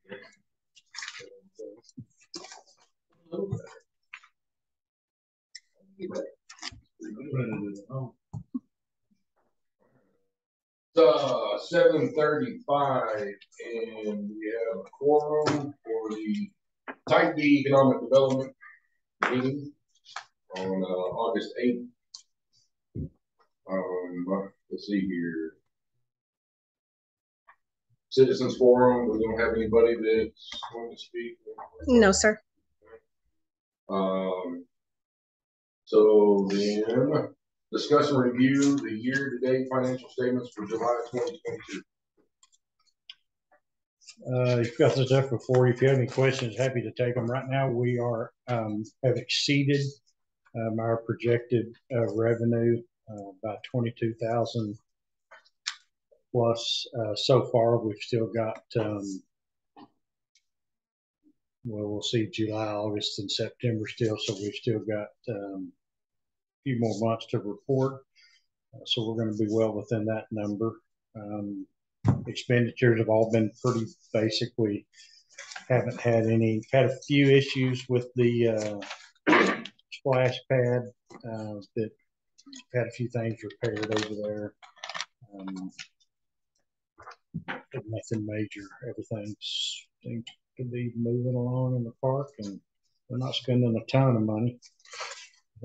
It's 7:35, and we have a quorum for the Type D Economic Development meeting on August 8th. Let's see here. Citizens Forum, we don't have anybody that's going to speak? No, sir. So then, discuss and review the year-to-date financial statements for July 2022. You've got this up before. If you have any questions, happy to take them. Right now, we are have exceeded our projected revenue by 22,000 plus. So far, we've still got well, we'll see July, August, and September still. So we've still got a few more months to report. So we're going to be well within that number. Expenditures have all been pretty basic. We haven't had a few issues with the splash pad that had a few things repaired over there. Nothing major. Everything seems to be moving along in the park, and we're not spending a ton of money.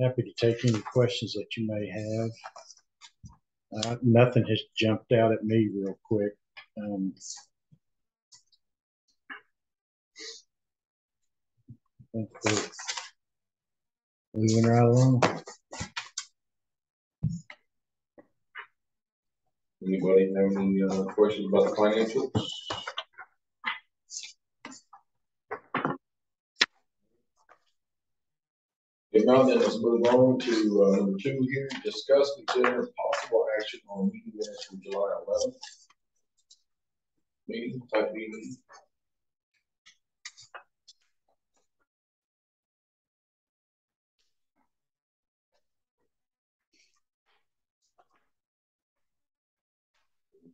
Happy to take any questions that you may have. Nothing has jumped out at me real quick. I think we're moving right along. Anybody have any questions about the financials? If not, then let's move on to number 2 here. Discuss, consider possible action on meeting minutes from July 11th. Meeting, type B meeting.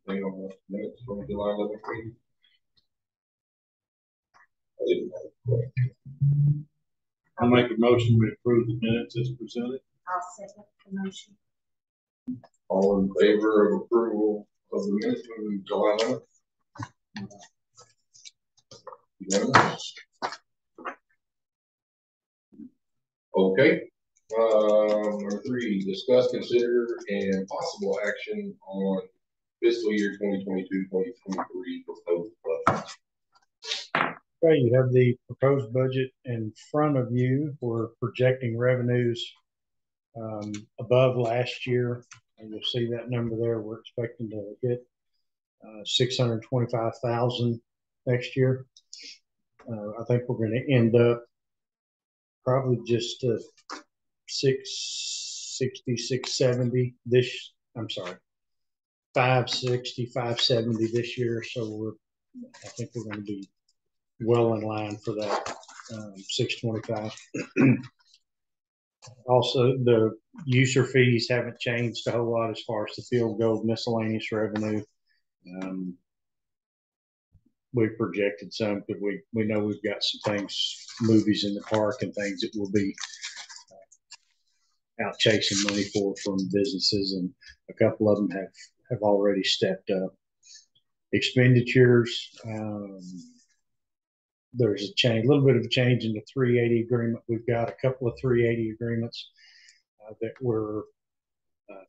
Anything on the minutes from July 11th meeting? I didn't have a question. I'll make a motion to approve the minutes as presented. I'll second the motion. All in favor of approval of the minutes from July 11th? Unanimous? Okay. Number 3, discuss, consider, and possible action on fiscal year 2022-2023 proposed budget. Okay, you have the proposed budget in front of you. We're projecting revenues above last year, and you'll see that number there. We're expecting to hit 625,000 next year. I think we're going to end up probably just 660, 670 this. I'm sorry, 560, 570 this year. So I think we're going to be well in line for that 625. Also, the user fees haven't changed a whole lot as far as the field goes. Miscellaneous revenue, we projected some because we know we've got some things, movies in the park and things that will be out chasing money from businesses, and a couple of them have already stepped up. Expenditures, there's a little bit of a change in the 380 agreement. We've got a couple of 380 agreements that we're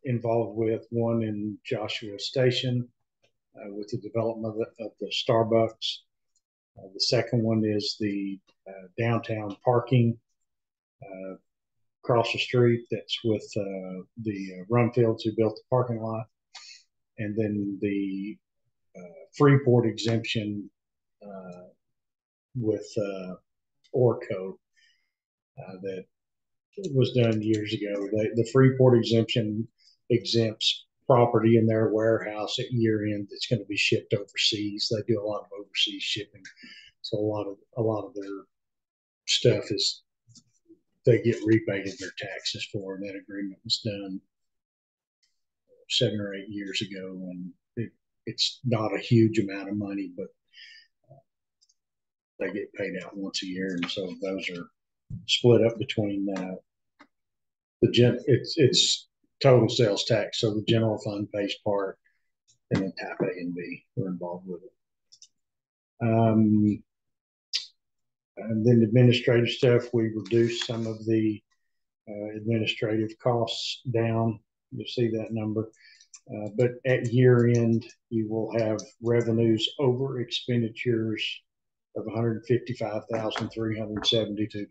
involved with. One in Joshua Station with the development of the Starbucks. The second one is the downtown parking across the street. That's with the Rumfields who built the parking lot. And then the Freeport exemption with Orco that was done years ago. The Freeport exemption exempts property in their warehouse at year end that's going to be shipped overseas. They do a lot of overseas shipping, so a lot of their stuff is they get rebated their taxes for. And that agreement was done 7 or 8 years ago, and it's not a huge amount of money, but they get paid out once a year, and so those are split up between it's total sales tax. So the general fund pays part, and then type A and B are involved with it. And then administrative stuff, we reduced some of the administrative costs down. You'll see that number. But at year end, you will have revenues over expenditures of $155,372.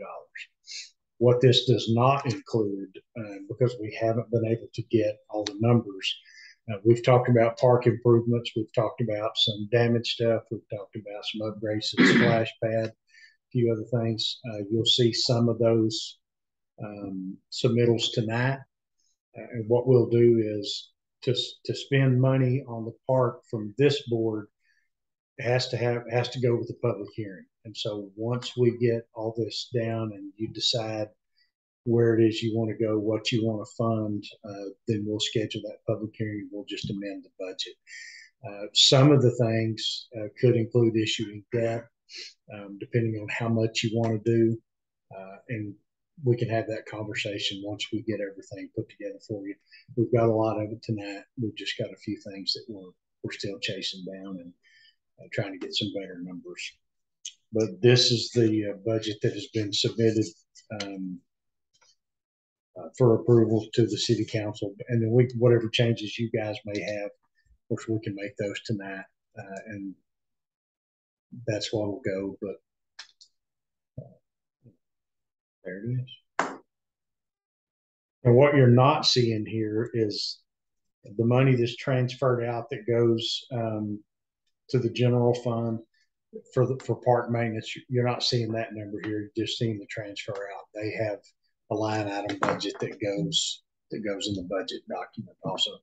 What this does not include, because we haven't been able to get all the numbers, we've talked about park improvements. We've talked about some damage stuff. We've talked about some upgrades to the splash pad, a few other things. You'll see some of those submittals tonight. And what we'll do is to spend money on the park from this board has to go with the public hearing. And so once we get all this down and you decide where it is you want to go, what you want to fund, then we'll schedule that public hearing. We'll just amend the budget. Some of the things could include issuing debt, depending on how much you want to do. And we can have that conversation once we get everything put together for you. We've got a lot of it tonight. We've just got a few things that we're still chasing down and trying to get some better numbers. But this is the budget that has been submitted for approval to the city council. And then whatever changes you guys may have, of course, we can make those tonight. And that's where we'll go. But there it is. And what you're not seeing here is the money that's transferred out that goes to the general fund for park maintenance. You're not seeing that number here. You're just seeing the transfer out. They have a line item budget that goes in the budget document also.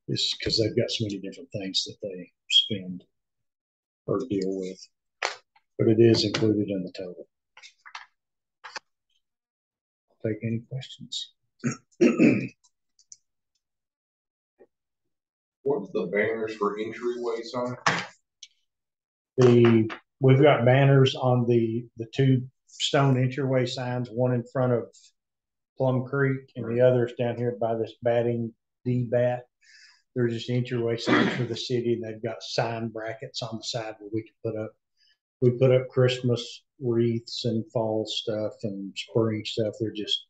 It's because they've got so many different things that they spend or deal with. But it is included in the total. I'll take any questions. What's the banners for entryway sign? We've got banners on the two stone entryway signs, one in front of Plum Creek and the other's down here by this batting D-bat. They're just entryway signs for the city, and they've got sign brackets on the side where we can put up Christmas wreaths and fall stuff and spring stuff. They're just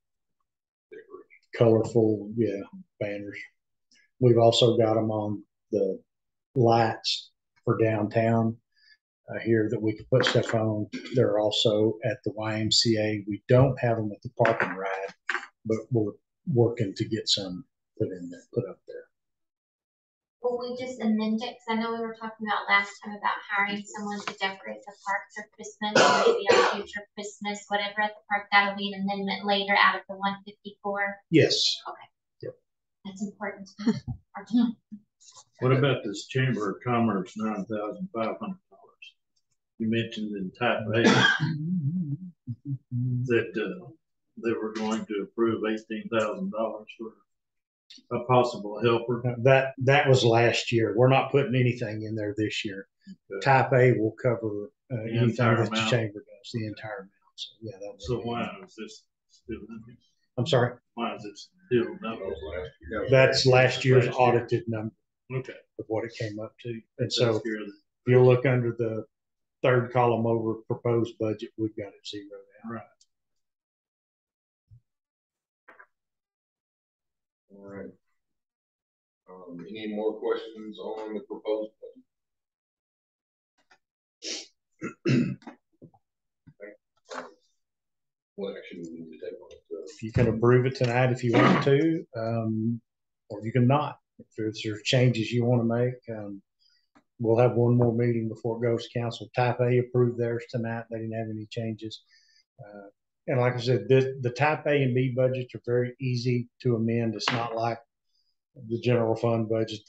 colorful, banners. We've also got them on the lights for downtown here that we can put stuff on. They're also at the YMCA. We don't have them at the park and ride, but we're working to get some put up there. Will we just amend it? Because I know we were talking about last time about hiring someone to decorate the park for Christmas, or maybe on future Christmas, whatever at the park. That'll be an amendment later out of the 154. Yes. Okay. Yep. That's important. What about this Chamber of Commerce, $9,500? You mentioned in type A that they were going to approve $18,000 for a possible helper. That was last year. We're not putting anything in there this year. Okay. Type A will cover anything that the chamber does, the entire amount. So yeah, that. So why is this still in here? I'm sorry. Why is it still number? That's last year's audited number. Okay. Of what it came up to, and so if you'll look under the third column over proposed budget, we've got it zeroed out. Right. All right. Any more questions on the proposed budget? What action do we need to take on it? You can approve it tonight if you want to, or you can not. If there's changes you want to make, we'll have one more meeting before it goes to council. Type A approved theirs tonight. They didn't have any changes. And like I said, the type A and B budgets are very easy to amend. It's not like the general fund budget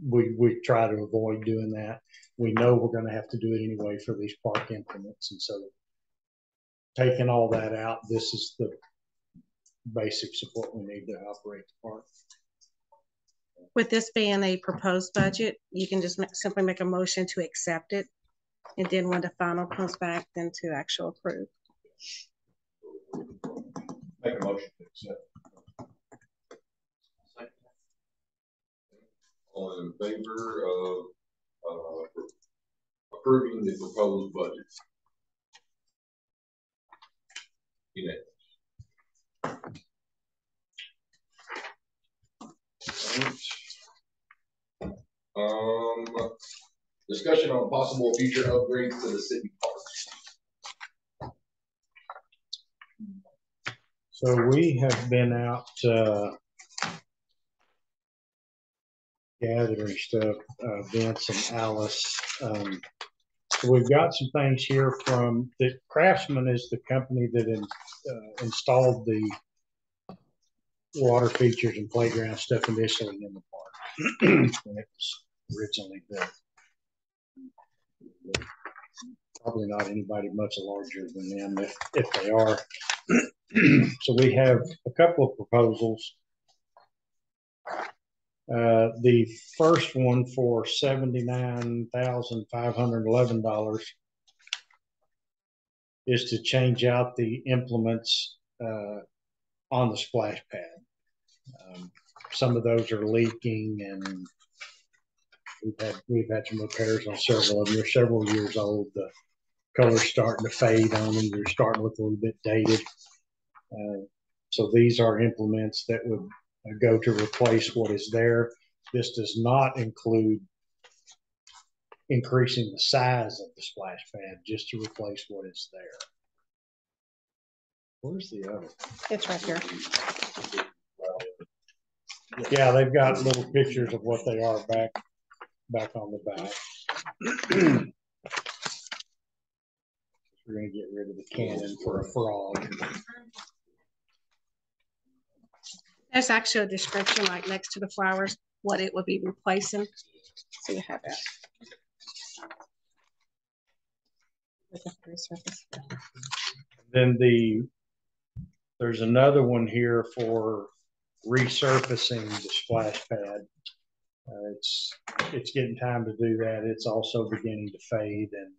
we try to avoid doing that. We know we're going to have to do it anyway for these park implements. And so taking all that out, this is the basics of what we need to operate the park. With this being a proposed budget, you can just simply make a motion to accept it. And then when the final comes back, then to actual approve. Make a motion to accept. All in favor of approving the proposed budget? Unanimous. Discussion on possible future upgrades to the city parks. So we have been out gathering stuff, Vince and Alice. So we've got some things here from the Craftsman is the company that installed the water features and playground stuff initially in the park when it was originally built. Probably not anybody much larger than them if they are. So we have a couple of proposals. The first one for $79,511 is to change out the implements on the splash pad. Some of those are leaking, and we've had some repairs on several of them. They're several years old. The color's starting to fade on them. They're starting to look a little bit dated. So these are implements that would go to replace what is there. This does not include increasing the size of the splash pad, just to replace what is there. Where's the other? It's right here. Yeah, they've got little pictures of what they are back on the back. We're going to get rid of the cannon for a frog. There's actually a description like next to the flowers, what it would be replacing. So you have that. Then there's another one here for resurfacing the splash pad. It's getting time to do that. It's also beginning to fade, and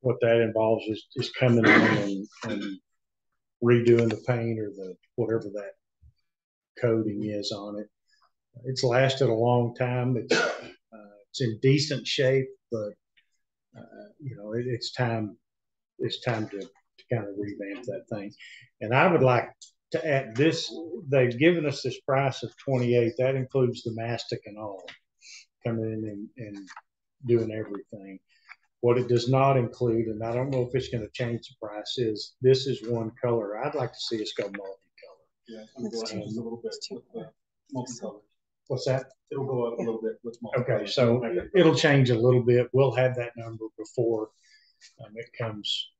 what that involves is coming in and redoing the paint or the whatever that coating is on it. It's lasted a long time. It's in decent shape, but it's time to kind of revamp that thing. And I would like to add this. They've given us this price of $28. That includes the mastic and all, coming in and doing everything. What it does not include, and I don't know if it's going to change the price, is this is one color. I'd like to see us go multicolor. Yeah, it'll go up a little bit with the multicolor. What's that? It'll go up a little bit with multicolor. Okay, so it'll change a little bit. We'll have that number before it comes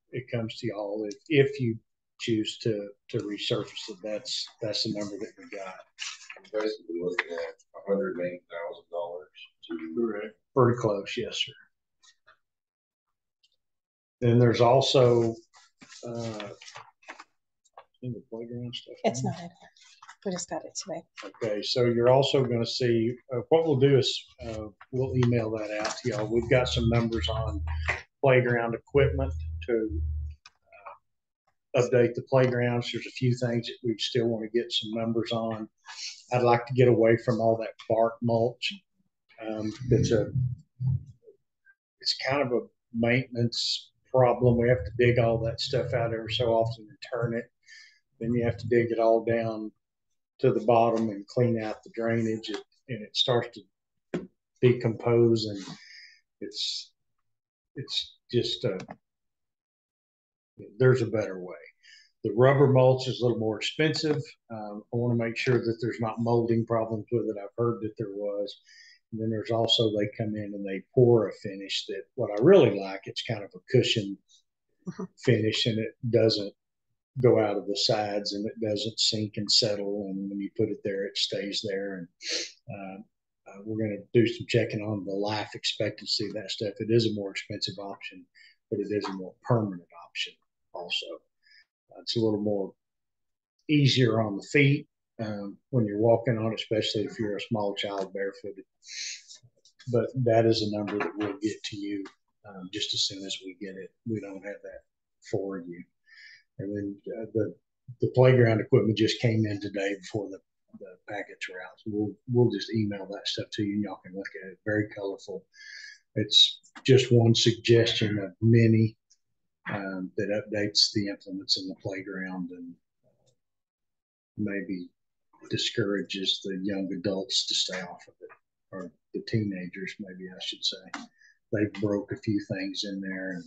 to y'all. If you choose to resurface it, that's the number that we got. I'm basically looking at $108,000 Pretty close, yes, sir. Then there's also in the playground stuff. It's not in here. We just got it today. Okay, so you're also going to see what we'll do is we'll email that out to y'all. We've got some numbers on playground equipment to update the playgrounds. There's a few things that we still want to get some numbers on. I'd like to get away from all that bark mulch. It's kind of a maintenance problem. We have to dig all that stuff out every so often and turn it. Then you have to dig it all down to the bottom and clean out the drainage, and it starts to decompose, and it's just there's a better way. The rubber mulch is a little more expensive. I want to make sure that there's not molding problems with it. I've heard that there was. And then there's also, they come in and they pour a finish that what I really like, it's kind of a cushion finish, and it doesn't go out of the sides, and it doesn't sink and settle. And when you put it there, it stays there. And we're going to do some checking on the life expectancy of that stuff. It is a more expensive option, but it is a more permanent option also. It's a little more easier on the feet when you're walking on it, especially if you're a small child barefooted. but that is a number that we'll get to you just as soon as we get it. We don't have that for you. And then the playground equipment just came in today before the packets were out. So we'll just email that stuff to you and y'all can look at it. Very colorful. It's just one suggestion of many that updates the implements in the playground and maybe discourages the young adults to stay off of it, or the teenagers, maybe I should say. They broke a few things in there. And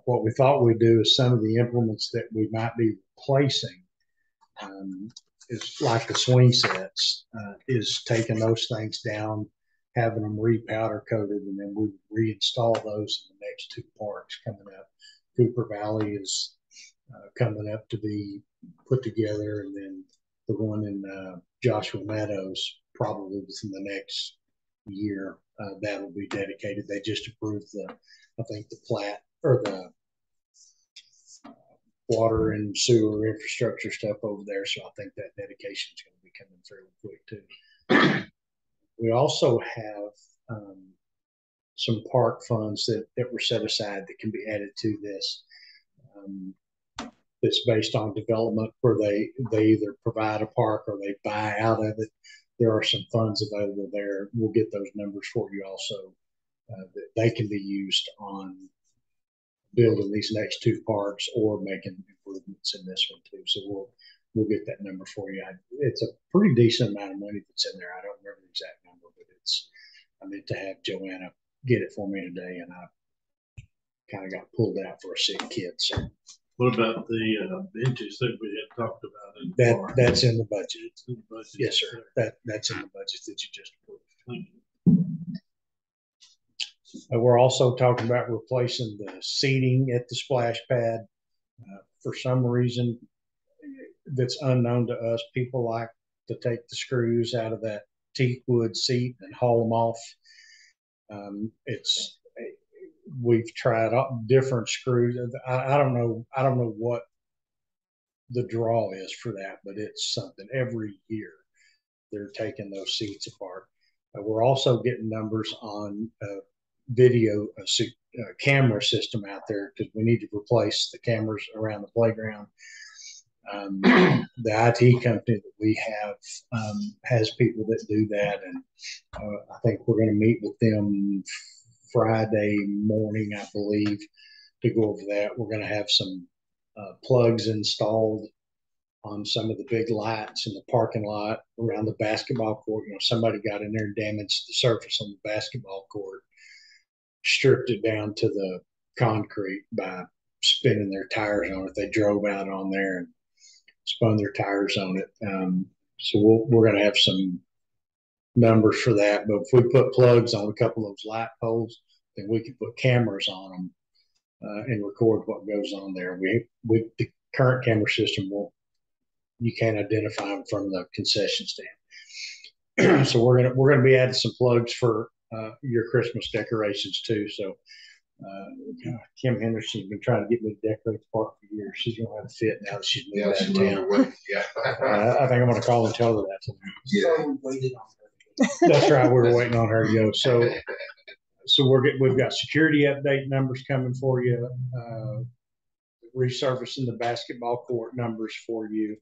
what we thought we'd do is some of the implements that we might be replacing is like the swing sets, is taking those things down, having them repowder coated, and then we reinstall those in the next two parks coming up. Cooper Valley is coming up to be put together, and then the one in Joshua Meadows probably within the next year that will be dedicated. They just approved I think the plat or the water and sewer infrastructure stuff over there, so I think that dedication is going to be coming fairly quick too. We also have some park funds that were set aside that can be added to this. That's based on development where they either provide a park or they buy out of it. There are some funds available there. We'll get those numbers for you also. That they can be used on building these next two parks or making improvements in this one too. So we'll get that number for you. It's a pretty decent amount of money that's in there. I don't remember the exact number, but I meant to have Joanna get it for me today, and I kind of got pulled out for a sick kid. So what about the benches that we had talked about? That's in the budget. It's in the budget. Yes, sir. That's in the budget that you just approved. Thank you. We're also talking about replacing the seating at the splash pad. For some reason that's unknown to us, people like to take the screws out of that teak wood seat and haul them off. We've tried different screws. I don't know what the draw is for that, but it's something. Every year they're taking those seats apart. We're also getting numbers on video camera system out there because we need to replace the cameras around the playground. The IT company that we have has people that do that, and I think we're going to meet with them Friday morning, I believe, to go over that. We're going to have some plugs installed on some of the big lights in the parking lot around the basketball court. Somebody got in there and damaged the surface on the basketball court, stripped it down to the concrete by spinning their tires on it. They drove out on there and spun their tires on it. So we're going to have some numbers for that. But if we put plugs on a couple of those light poles, then we can put cameras on them and record what goes on there. With the current camera system, you can't identify them from the concession stand. So we're gonna be adding some plugs for your Christmas decorations too. So Kim Henderson's been trying to get me to decorate the park for years. She's gonna have a fit now that she's moved out of town. Yeah. I think I'm gonna call and tell her that tonight. Yeah. That's right. We're waiting on her to go. So we've got security update numbers coming for you, resurfacing the basketball court numbers for you,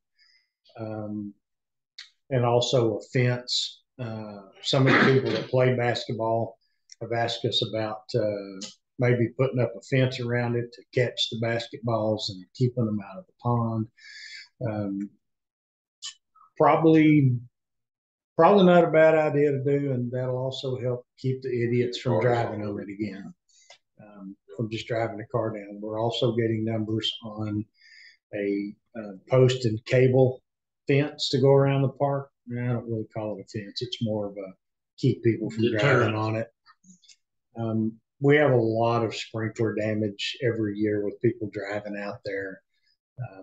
and also a fence. Some of the people that play basketball have asked us about maybe putting up a fence around it to catch the basketballs and keeping them out of the pond. Probably not a bad idea to do, and that'll also help keep the idiots from driving on it again, from just driving the car down. We're also getting numbers on a post and cable fence to go around the park. I don't really call it a fence. It's more of a keep people from driving on it. We have a lot of sprinkler damage every year with people driving out there.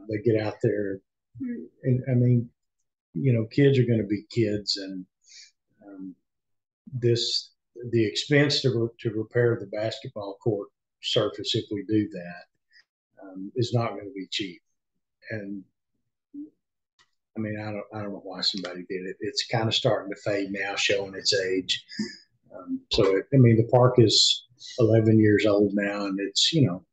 They get out there, and I mean, kids are going to be kids, and the expense to repair the basketball court surface, if we do that, is not going to be cheap. And I mean, I don't know why somebody did it. It's kind of starting to fade now, showing its age. So, I mean, the park is 11 years old now, and it's, you know,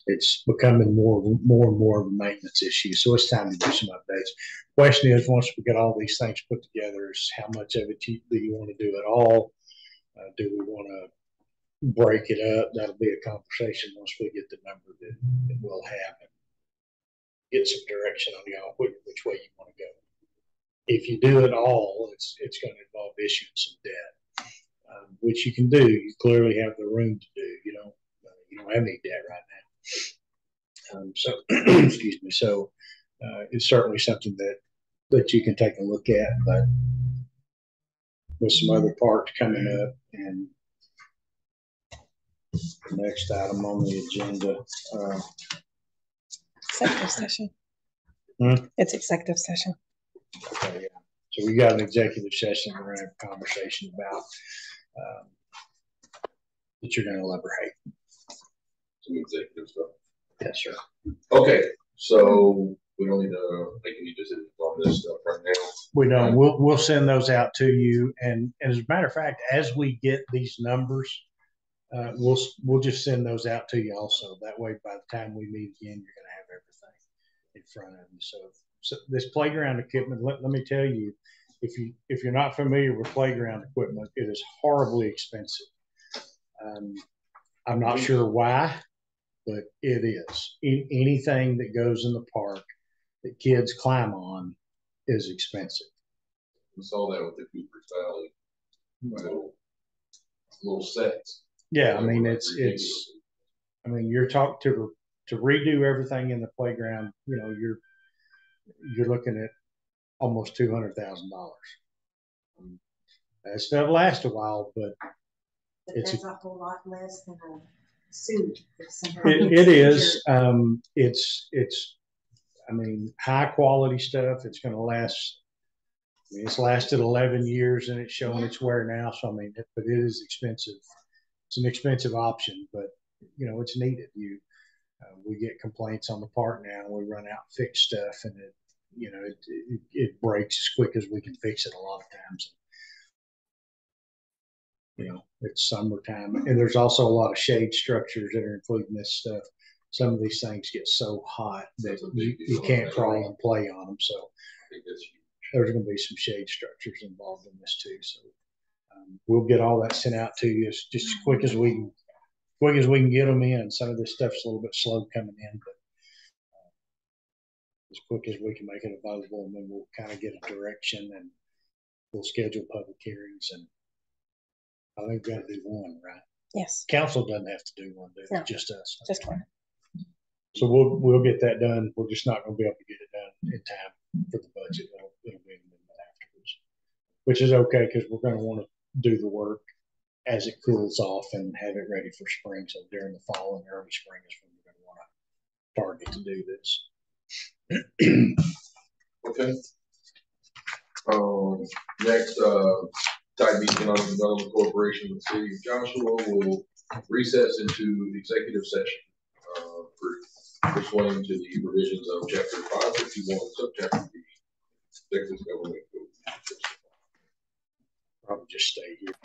it's becoming more and more of a maintenance issue. So it's time to do some updates. Question is, once we get all these things put together, is how much of it do you want to do at all? Do we want to break it up? That'll be a conversation once we get the number that we'll have and get some direction on y'all which way you want to go. If you do it all, it's going to involve issuing some debt, which you can do. You clearly have the room to do. You don't have any debt right now. So excuse me. So it's certainly something that you can take a look at, but with some other parks coming up, and the next item on the agenda. Executive session. It's executive session. Okay, yeah. So we got an executive session we're going to have a conversation about that you're going to elaborate. Some executive stuff. Yes, sir. Okay, so we don't need to make any decisions on this stuff right now. We don't. We'll send those out to you, and as a matter of fact, as we get these numbers, we'll just send those out to you also. That way, by the time we meet again, you're going to have everything in front of you. So this playground equipment, let me tell you, if you're not familiar with playground equipment, it is horribly expensive. I'm not sure why, but it is. Anything that goes in the park that kids climb on is expensive. We saw that with the Cooper's Valley little sets. Yeah, I mean I mean, you're talking to redo everything in the playground. You know, you're looking at almost $200,000. That stuff lasts a while, but it's a whole lot less than a suit. It is. It's. I mean, high quality stuff. It's going to last. I mean, it's lasted 11 years and it's showing its wear now. So I mean, but it is expensive. It's an expensive option, but you know, it's needed. We get complaints on the park now. We run out and fix stuff, and it breaks as quick as we can fix it a lot of times. You know, it's summertime, and there's also a lot of shade structures that are including this stuff. Some of these things get so hot that you can't crawl and play on them. So there's going to be some shade structures involved in this too. So we'll get all that sent out to you just as quick as we can get them in. Some of this stuff's a little bit slow coming in, but as quick as we can make it available, and then we'll kind of get a direction, and we'll schedule public hearings. And I think we've got to do one, right? Yes. Council doesn't have to do one, No, just us. just one. So we'll get that done. We're just not going to be able to get it done in time for the budget. It'll be an amendment afterwards, which is okay because we're going to want to do the work as it cools off and have it ready for spring. So during the fall and early spring is when we're going to want to target to do this. Okay. Next, Type B Economic Development Corporation of the City of Joshua will recess into executive session for pursuant to the provisions of Chapter 551, Subchapter B, Texas Government Code. Probably just stay here.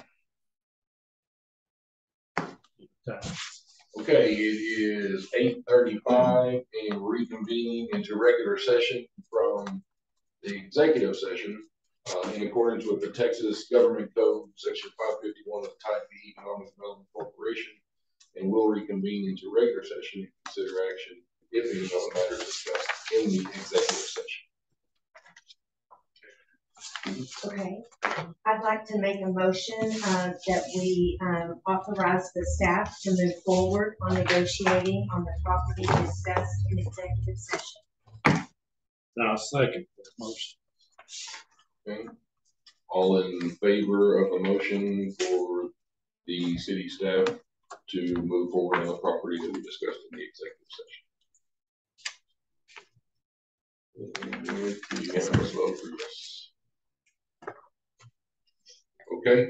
Okay, it is 8:35 and reconvening into regular session from the executive session in accordance with the Texas Government Code, Section 551 of the Type B Economic Development Corporation, and will reconvene into regular session and consider action if any other matters discussed in the executive session. Okay, I'd like to make a motion that we authorize the staff to move forward on negotiating on the property discussed in executive session. Now, second motion. Okay. All in favor of a motion for the city staff to move forward on the property that we discussed in the executive session? Unanimous vote for yes. Okay.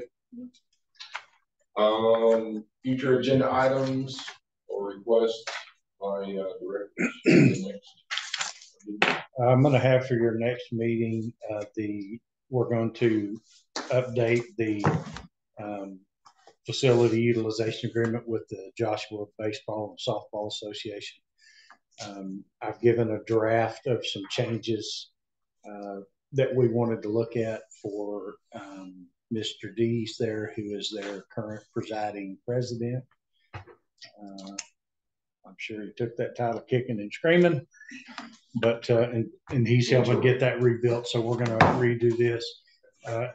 Future agenda items or requests by directors. I'm going to have for your next meeting we're going to update the facility utilization agreement with the Joshua Baseball and Softball Association. I've given a draft of some changes that we wanted to look at for Mr. Dees there, who is their current presiding president. I'm sure he took that title kicking and screaming, but and he's helping get that rebuilt. So we're going to redo this.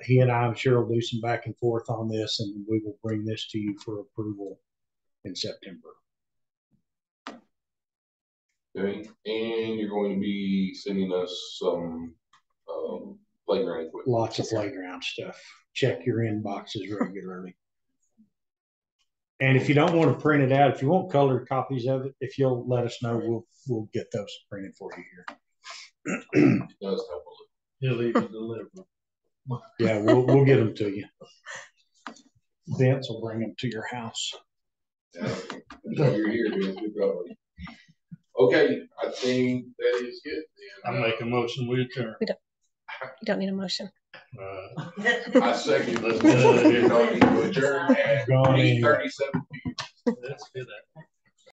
He and I'm sure will do some back and forth on this, and we will bring this to you for approval in September. Okay, and you're going to be sending us some playground equipment. Lots of playground stuff. Check your inboxes regularly. And if you don't want to print it out, if you want colored copies of it, if you'll let us know, we'll get those printed for you here. It does help a little. He'll even deliver. Yeah, we'll get them to you. Vince will bring them to your house. Yeah, you're here, Vince. Good job. Okay, I think that is it. I make a motion, we adjourn. You don't need a motion. I second. Let's get out of here. Adjourn at 8:37 p.m. That's good.